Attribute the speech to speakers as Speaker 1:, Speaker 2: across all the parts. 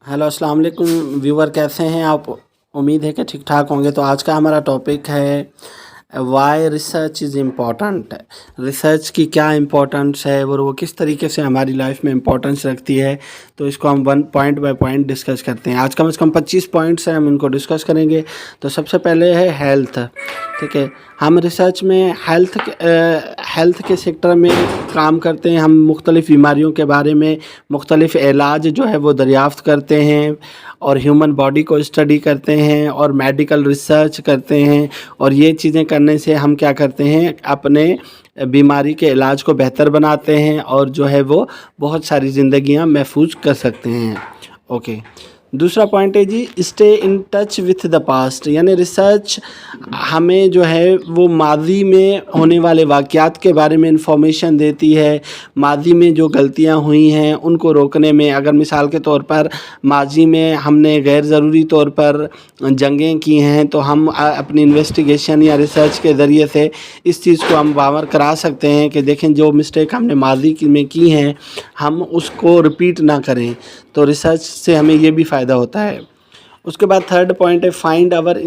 Speaker 1: Hello अस्सलाम वालेकुम viewer, कैसे हैं आप? उम्मीद है कि ठीक ठाक होंगे। तो आज का हमारा टॉपिक है why research is important. Research की क्या इम्पोर्टेंस है और वो किस तरीके से हमारी लाइफ में इम्पोर्टेंस रखती है। तो इसको हम one point by point discuss करते हैं। आज कम से कम 25 पॉइंट्स हैं, हम इनको डिस्कस करेंगे। तो सबसे पहले है हेल्थ। ठीक है, हम रिसर्च में हेल्थ के सेक्टर में काम करते हैं। हम मुख्तलिफ़ बीमारियों के बारे में मुख्तलिफ़ इलाज जो है वो दरियाफ़्त करते हैं और ह्यूमन बॉडी को स्टडी करते हैं और मेडिकल रिसर्च करते हैं। और ये चीज़ें करने से हम क्या करते हैं, अपने बीमारी के इलाज को बेहतर बनाते हैं और जो है वो बहुत सारी ज़िंदगियां महफूज कर सकते हैं। ओके, दूसरा पॉइंट है जी, stay in touch with the past. यानी रिसर्च हमें जो है वो माजी में होने वाले वाक़यात के बारे में इंफॉर्मेशन देती है। माजी में जो गलतियां हुई हैं उनको रोकने में, अगर मिसाल के तौर पर माजी में हमने गैर ज़रूरी तौर पर जंगें की हैं तो हम अपनी इन्वेस्टिगेशन या रिसर्च के ज़रिए से इस चीज़ को हम बावर करा सकते हैं कि देखें जो मिस्टेक हमने माजी में की हैं हम उसको रिपीट ना करें। तो रिसर्च से हमें ये भी फ़ायदा होता है। उसके बाद थर्ड पॉइंट है फाइंड आवर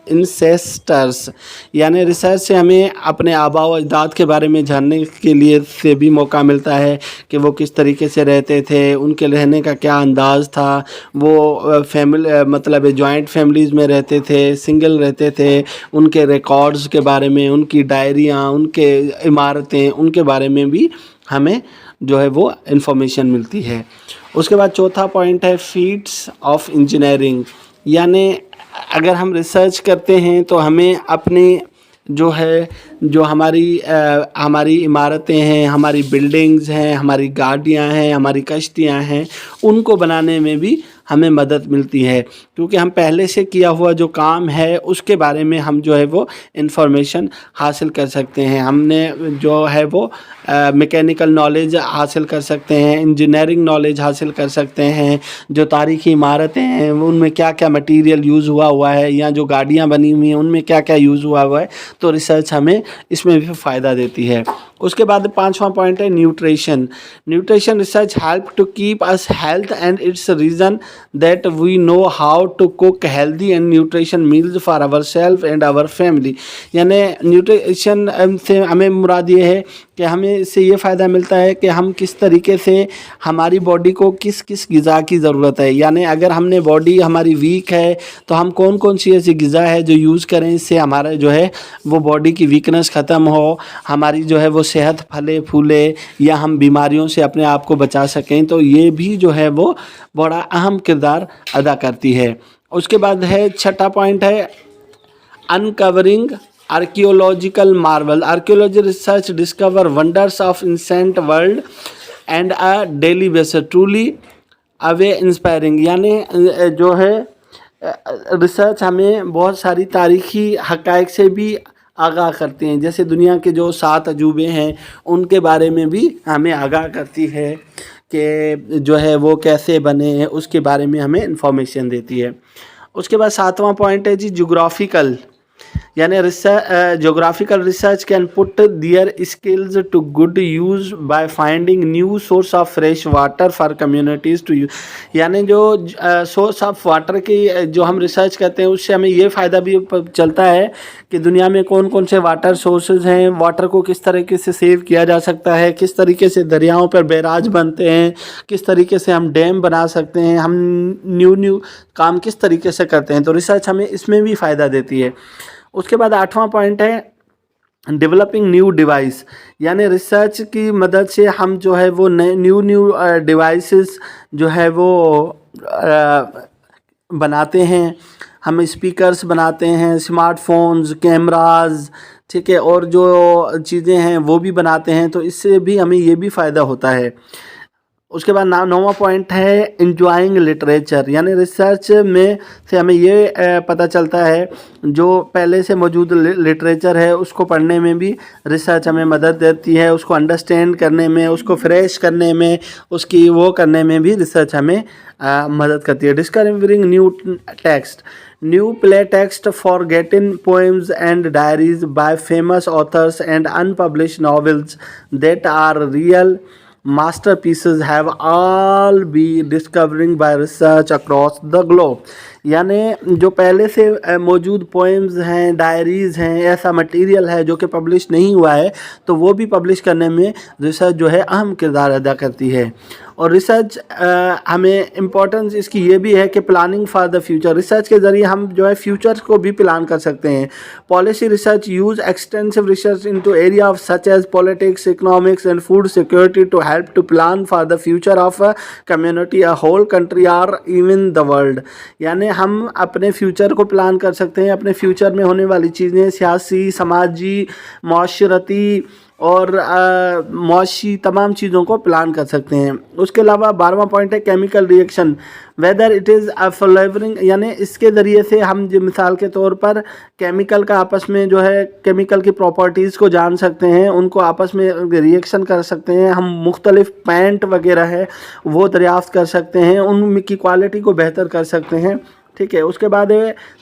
Speaker 1: इंसेस्टर्स। यानी रिसर्च से हमें अपने आबा व अजदाद के बारे में जानने के लिए से भी मौका मिलता है कि वो किस तरीके से रहते थे, उनके रहने का क्या अंदाज़ था, वो फैमिली मतलब जॉइंट फैमिलीज़ में रहते थे, सिंगल रहते थे, उनके रिकॉर्ड्स के बारे में, उनकी डायरियाँ, उनके इमारतें, उनके बारे में भी हमें जो है वो इन्फॉर्मेशन मिलती है। उसके बाद चौथा पॉइंट है फीट्स ऑफ इंजीनियरिंग। यानी अगर हम रिसर्च करते हैं तो हमें अपनी जो है जो हमारी इमारतें हैं, हमारी बिल्डिंग्स हैं, हमारी गाड़ियां हैं, हमारी कश्तियां हैं, उनको बनाने में भी हमें मदद मिलती है, क्योंकि हम पहले से किया हुआ जो काम है उसके बारे में हम जो है वो इन्फॉर्मेशन हासिल कर सकते हैं। हमने जो है वो मैकेनिकल नॉलेज हासिल कर सकते हैं, इंजीनियरिंग नॉलेज हासिल कर सकते हैं, जो तारीख़ी इमारतें हैं उनमें क्या क्या मटेरियल यूज़ हुआ है, या जो गाड़ियाँ बनी हुई हैं उनमें क्या क्या यूज़ हुआ है। तो रिसर्च हमें इसमें भी फ़ायदा देती है। उसके बाद पांचवा पॉइंट है nutrition research help to keep us health and its reason that we know how to cook healthy and nutrition meals for our self and our family. यानी न्यूट्रिशन से हमें मुराद ये है कि हमें इससे ये फ़ायदा मिलता है कि हम किस तरीके से हमारी बॉडी को किस किस ग़िज़ा की ज़रूरत है। यानी अगर हमने बॉडी हमारी वीक है तो हम कौन कौन सी ऐसी ग़िज़ा है जो यूज़ करें इससे हमारा जो है वो बॉडी की वीकनेस ख़त्म हो, हमारी जो है वो सेहत फले फूले, या हम बीमारियों से अपने आप को बचा सकें। तो ये भी जो है वो बड़ा अहम किरदार अदा करती है। उसके बाद है छठा पॉइंट है uncovering archaeological marvel. Archaeology research discover wonders of ancient world and a daily basis truly awe inspiring. यानी जो है रिसर्च हमें बहुत सारी तारीख़ी हक़ाइक़ से भी आगाह करते हैं। जैसे दुनिया के जो 7 अजूबे हैं उनके बारे में भी हमें आगाह करती है कि जो है वो कैसे बने हैं, उसके बारे में हमें इंफॉर्मेशन देती है। उसके बाद सातवां पॉइंट है जी जोग्राफिकल। यानी geographical research can put their skills to good use by finding new source of fresh water for communities to use. यानी जो सोर्स ऑफ वाटर की जो हम रिसर्च करते हैं उससे हमें ये फ़ायदा भी चलता है कि दुनिया में कौन कौन से वाटर सोर्सेज हैं, वाटर को किस तरीके से सेव किया जा सकता है, किस तरीके से दरियाओं पर बैराज बनते हैं, किस तरीके से हम डैम बना सकते हैं, हम न्यू काम किस तरीके से करते हैं। तो रिसर्च हमें इसमें भी फ़ायदा देती है। उसके बाद आठवां पॉइंट है डेवलपिंग न्यू डिवाइस। यानी रिसर्च की मदद से हम जो है वो न्यू डिवाइसेस जो है वो बनाते हैं। हम स्पीकर्स बनाते हैं, स्मार्टफोन्स, कैमराज, ठीक है, और जो चीज़ें हैं वो भी बनाते हैं। तो इससे भी हमें ये भी फ़ायदा होता है। उसके बाद नौवां पॉइंट है इंजॉइंग लिटरेचर। यानी रिसर्च में से हमें ये पता चलता है जो पहले से मौजूद लिटरेचर है उसको पढ़ने में भी रिसर्च हमें मदद देती है, उसको अंडरस्टैंड करने में, उसको फ्रेश करने में, उसकी वो करने में भी रिसर्च हमें मदद करती है। Discovering new play text forgotten poems and diaries by famous authors and unpublished novels that are real masterpieces have all been discovering by research across the globe. यानी जो पहले से मौजूद पोएम्स हैं, डायरीज़ हैं, ऐसा मटेरियल है जो कि पब्लिश नहीं हुआ है, तो वो भी पब्लिश करने में रिसर्च जो है अहम किरदार अदा करती है। और रिसर्च हमें इम्पोर्टेंस इसकी ये भी है कि planning for the future, research के ज़रिए हम जो है फ्यूचर को भी प्लान कर सकते हैं। Policy research use extensive research into area of such as politics, economics and food security to help to plan for the future of a community, a whole country or even the world. यानी हम अपने future को plan कर सकते हैं, अपने future में होने वाली चीज़ें सियासी, समाजी, माशरती और मौशी तमाम चीज़ों को प्लान कर सकते हैं। उसके अलावा 12वां पॉइंट है chemical reaction, whether it is a flavouring, यानी इसके ज़रिए से हम जो मिसाल के तौर पर केमिकल का आपस में जो है केमिकल की प्रॉपर्टीज़ को जान सकते हैं, उनको आपस में रिएक्शन कर सकते हैं। हम मुख्तलिफ पेंट वगैरह है वो दरियाफ्त कर सकते हैं, उनकी क्वालिटी को बेहतर कर सकते हैं। ठीक है। उसके बाद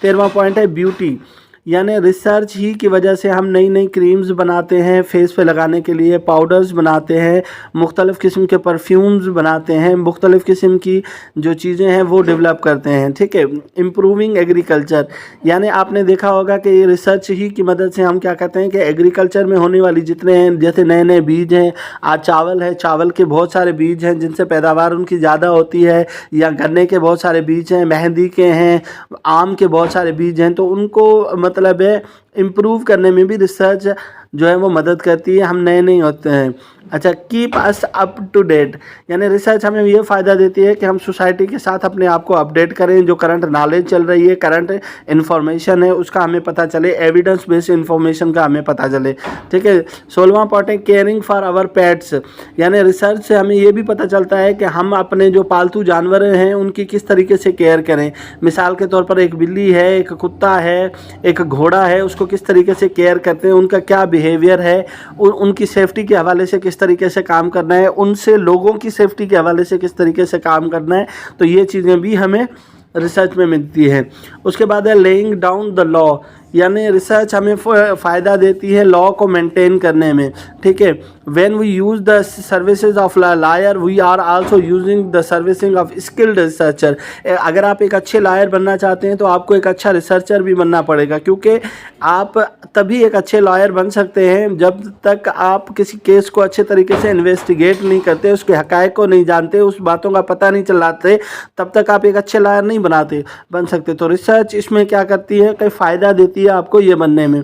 Speaker 1: 13वां पॉइंट है ब्यूटी, यानी रिसर्च ही की वजह से हम नई नई क्रीम्स बनाते हैं फेस पे लगाने के लिए, पाउडर्स बनाते हैं, मुख्तलिफ़ किस्म के परफ्यूम्स बनाते हैं, मुख्तलिफ़ किस्म की जो चीज़ें हैं वो डेवलप करते हैं। ठीक है। इम्प्रूविंग एग्रीकल्चर, यानी आपने देखा होगा कि ये रिसर्च ही की मदद से हम क्या करते हैं कि एग्रीकल्चर में होने वाली जितने हैं, जैसे नए नए बीज हैं, आज चावल है, चावल के बहुत सारे बीज हैं जिनसे पैदावार उनकी ज़्यादा होती है, या गन्ने के बहुत सारे बीज हैं, मेहंदी के हैं, आम के बहुत सारे बीज हैं, तो उनको मतलब है इम्प्रूव करने में भी रिसर्च जो है वो मदद करती है। हम नए नए होते हैं। अच्छा, keep us up to date, यानी रिसर्च हमें ये फ़ायदा देती है कि हम सोसाइटी के साथ अपने आप को अपडेट करें, जो करंट नॉलेज चल रही है, करंट इन्फॉर्मेशन है उसका हमें पता चले, एविडेंस बेस्ड इन्फॉर्मेशन का हमें पता चले। ठीक है। 16वां पॉइंट है केयरिंग फॉर आवर पेट्स, यानी रिसर्च से हमें ये भी पता चलता है कि हम अपने जो पालतू जानवर हैं उनकी किस तरीके से केयर करें। मिसाल के तौर पर एक बिल्ली है, एक कुत्ता है, एक घोड़ा है, उसको किस तरीके से केयर करते हैं, उनका क्या बिहेवियर है, उनकी सेफ्टी के हवाले से किस तरीके से काम करना है, उनसे लोगों की सेफ्टी के हवाले से किस तरीके से काम करना है, तो ये चीज़ें भी हमें रिसर्च में मिलती है। उसके बाद है लेइंग डाउन द लॉ, यानी रिसर्च हमें फ़ायदा देती है लॉ को मेंटेन करने में। ठीक है। When we use the services of lawyer we are also using the servicing of skilled researcher. अगर आप एक अच्छे लायर बनना चाहते हैं तो आपको एक अच्छा रिसर्चर भी बनना पड़ेगा, क्योंकि आप तभी एक अच्छे लॉयर बन सकते हैं जब तक आप किसी केस को अच्छे तरीके से इन्वेस्टिगेट नहीं करते, उसके हक़ाइक़ को नहीं जानते, उस बातों का पता नहीं चलाते, तब तक आप एक अच्छे लॉयर नहीं बन सकते। तो रिसर्च इसमें क्या करती है, कई फ़ायदा देती है आपको ये बनने में।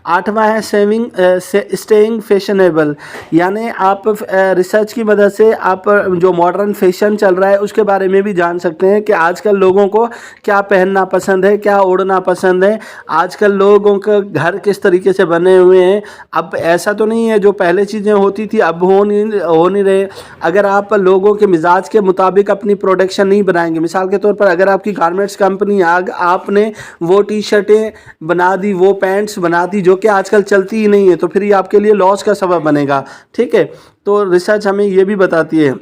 Speaker 1: 8वां है स्टेइंग फैशनेबल, यानी आप रिसर्च की मदद से आप जो मॉडर्न फैशन चल रहा है उसके बारे में भी जान सकते हैं कि आजकल लोगों को क्या पहनना पसंद है, क्या ओढ़ना पसंद है, आजकल लोगों के घर किस तरीके से बने हुए हैं। अब ऐसा तो नहीं है जो पहले चीज़ें होती थी अब हो नहीं रहे। अगर आप लोगों के मिजाज के मुताबिक अपनी प्रोडक्शन नहीं बनाएंगे, मिसाल के तौर पर अगर आपकी गारमेंट्स कंपनी आपने वो टी शर्टें बना दी, वो पैंट्स बना दी जो कि आजकल चलती ही नहीं है, तो फिर ये आपके लिए लॉस का सबब बनेगा। ठीक है। तो रिसर्च हमें ये भी बताती है।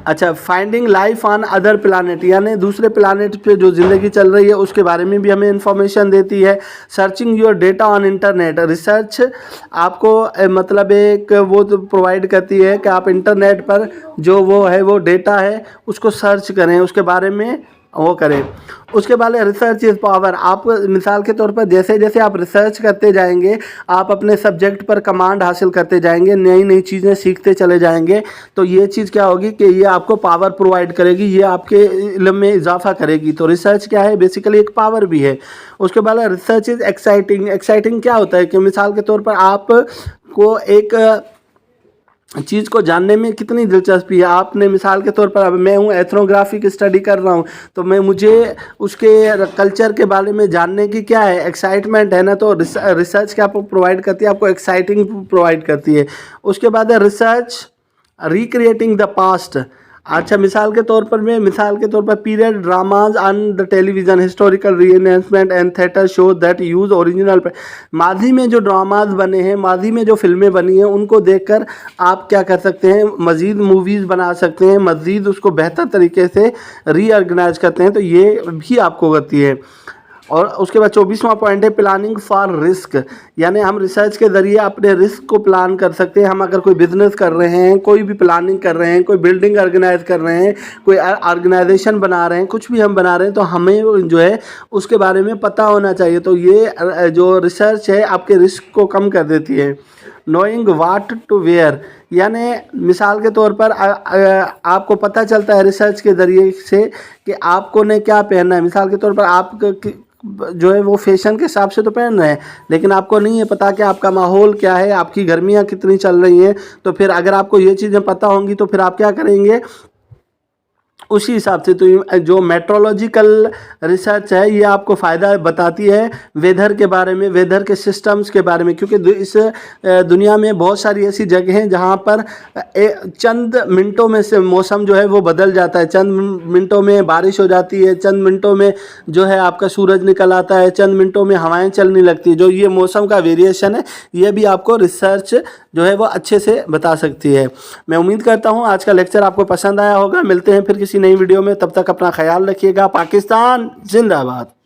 Speaker 1: अच्छा, finding life on other planet, यानी दूसरे प्लानेट पे जो ज़िंदगी चल रही है उसके बारे में भी हमें इंफॉर्मेशन देती है। Searching your data on internet, research आपको मतलब एक वो तो प्रोवाइड करती है कि आप इंटरनेट पर जो वो है वो डेटा है उसको सर्च करें, उसके बारे में वो करें। उसके बाद रिसर्च इज़ पावर, आप मिसाल के तौर पर जैसे जैसे आप रिसर्च करते जाएंगे आप अपने सब्जेक्ट पर कमांड हासिल करते जाएंगे, नई नई चीज़ें सीखते चले जाएंगे, तो ये चीज़ क्या होगी कि ये आपको पावर प्रोवाइड करेगी, ये आपके इल्म में इजाफा करेगी। तो रिसर्च क्या है, बेसिकली एक पावर भी है। उसके बाद रिसर्च इज़ एक्साइटिंग क्या होता है कि मिसाल के तौर पर आप को एक चीज़ को जानने में कितनी दिलचस्पी है। आपने मिसाल के तौर पर अब मैं हूँ एथनोग्राफी की स्टडी कर रहा हूँ, तो मुझे उसके कल्चर के बारे में जानने की क्या है, एक्साइटमेंट है ना। तो रिसर्च क्या आपको प्रोवाइड करती है, आपको एक्साइटिंग प्रोवाइड करती है। उसके बाद है रिसर्च रिक्रिएटिंग द पास्ट। अच्छा, मिसाल के तौर पर period dramas on the television, historical reenactment and theatre show that use original. माजी में जो ड्रामाज बने हैं, माजी में जो फिल्में बनी हैं, उनको देखकर आप क्या कर सकते हैं, मज़ीद मूवीज़ बना सकते हैं, मज़ीद उसको बेहतर तरीके से रीऑर्गेनाइज करते हैं। तो ये भी आपको करती है। اور اس کے بعد 24واں پوائنٹ ہے پلاننگ فار رسک، یعنی ہم ریسرچ کے ذریعے اپنے رسک کو پلان کر سکتے ہیں. ہم اگر کوئی بزنس کر رہے ہیں، کوئی بھی پلاننگ کر رہے ہیں، کوئی بلڈنگ آرگنائز کر رہے ہیں، کوئی آرگنائزیشن بنا رہے ہیں، کچھ بھی ہم بنا رہے ہیں، تو ہمیں جو ہے اس کے بارے میں پتہ ہونا چاہیے. تو یہ جو ریسرچ ہے آپ کے رسک کو کم کر دیتی ہے. نوئنگ واٹ ٹو ویئر، یعنی مثال کے طور پر آپ کو پتہ چلتا ہے ریسرچ کے ذریعے سے کہ آپ کو نے کیا پہننا ہے. مثال کے طور پر آپ جو ہے وہ فیشن کے حساب سے تو پہن رہے ہیں، لیکن آپ کو نہیں ہے پتہ کہ آپ کا ماحول کیا ہے، آپ کی گرمیاں کتنی چل رہی ہیں. تو پھر اگر آپ کو یہ چیزیں پتہ ہوں گی تو پھر آپ کیا کریں گے اسی حساب سے. تو جو میٹرولوجیکل ریسرچ ہے یہ آپ کو فائدہ بتاتی ہے ویدر کے بارے میں، ویدر کے سسٹمز کے بارے میں، کیونکہ اس دنیا میں بہت ساری ایسی جگہیں ہیں جہاں پر چند منٹوں میں سے موسم جو ہے وہ بدل جاتا ہے. چند منٹوں میں بارش ہو جاتی ہے، چند منٹوں میں جو ہے آپ کا سورج نکل آتا ہے، چند منٹوں میں ہوائیں چلنے لگتی ہے. جو یہ موسم کا ویریشن ہے یہ بھی آپ کو ریسرچ جو ہے وہ اچھے سے بتا سکتی ہے. میں امید کرتا ہوں آج کا لیکچر آپ کو پسند آیا ہوگا. ملتے ہیں پھر کسی نئی ویڈیو میں، تب تک اپنا خیال رکھیے گا. پاکستان زندہ باد.